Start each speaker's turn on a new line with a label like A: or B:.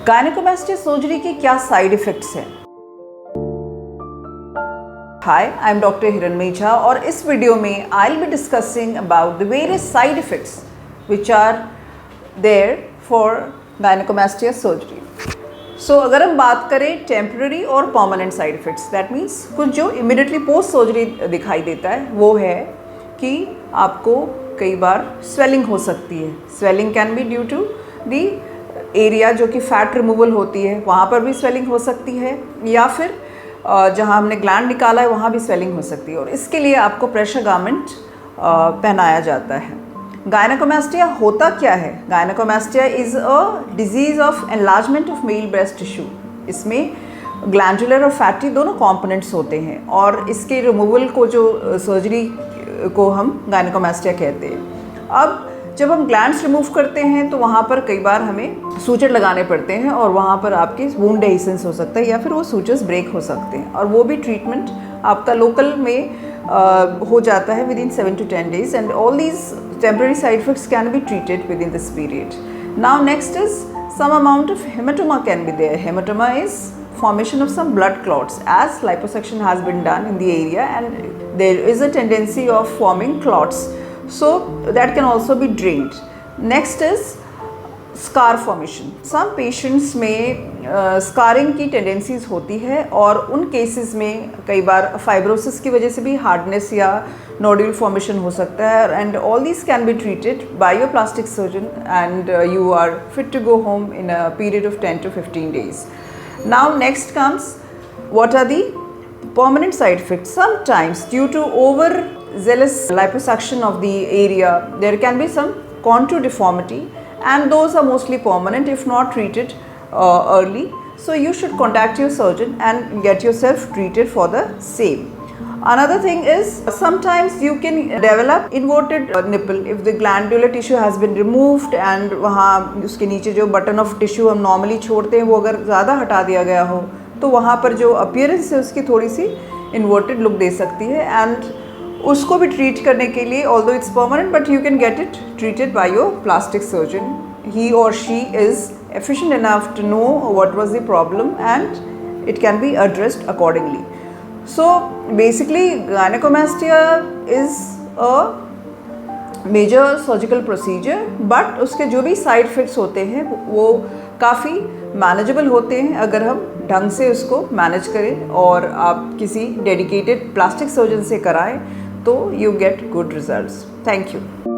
A: गायनेकोमास्टिया surgery के क्या side effects हैं? Hi, I am doctor Hiranmayi Jha और इस वीडियो में I will be discussing about the various side effects which are there for gynaecomastia surgery. So अगर हम बात करें टेम्पररी और permanent side effects, that means कुछ जो इमिडिएटली पोस्ट सर्जरी दिखाई देता है वो है कि आपको कई बार स्वेलिंग हो सकती है। Swelling can be due to the area जो कि फैट रिमूवल होती है, वहाँ पर भी स्वेलिंग हो सकती है, या फिर जहाँ हमने ग्लैंड निकाला है वहाँ भी स्वेलिंग हो सकती है और इसके लिए आपको प्रेशर गारमेंट पहनाया जाता है। गायनेकोमास्टिया होता क्या है? Gynaecomastia is a disease of enlargement of male breast tissue. इसमें ग्लैंडुलर और फैटी दोनों कंपोनेंट्स होते हैं और इसके रिमूवल को जो सर्जरी को हम गायनेकोमास्टिया कहते हैं। अब जब हम ग्लैंड्स रिमूव करते हैं तो वहाँ पर कई बार हमें सूचर लगाने पड़ते हैं और वहाँ पर आपके वुंड एडहेसिंस हो सकता है या फिर वो सूचर्स ब्रेक हो सकते हैं और वो भी ट्रीटमेंट आपका लोकल में हो जाता है with in 7 to 10 days and all these temporary side effects can be treated within this period. Now next is some amount of hematoma can be there. Hematoma is formation of some blood clots as liposuction has been done in the area and there is a tendency of forming clots. So that can also be drained. Next is scar formation. Some patients में scarring की tendencies होती है और उन cases में कई बार fibrosis की वजह से भी hardness या nodule formation हो सकता है and all these can be treated by your plastic surgeon and you are fit to go home in a period of 10 to 15 days. Now next comes what are the permanent side effects. Sometimes due to overzealous liposuction of the area there can be some contour deformity and those are mostly permanent if not treated early. So you should contact your surgeon and get yourself treated for the same. Another thing is sometimes you can develop inverted nipple if the glandular tissue has been removed and वहाँ उसके नीचे जो button of tissue हम normally छोड़ते हैं वो अगर ज़्यादा हटा दिया गया हो तो वहाँ पर जो appearance है उसकी थोड़ी सी inverted look दे सकती है and उसको भी ट्रीट करने के लिए although it's permanent but you can get it treated by your plastic surgeon. He or she is efficient enough to know what was the problem and it can be addressed accordingly. So basically gynecomastia is a major surgical procedure but उसके जो भी side effects होते हैं वो काफ़ी manageable होते हैं अगर हम ढंग से उसको manage करें और आप किसी dedicated plastic surgeon से कराएं तो you get good results. Thank you.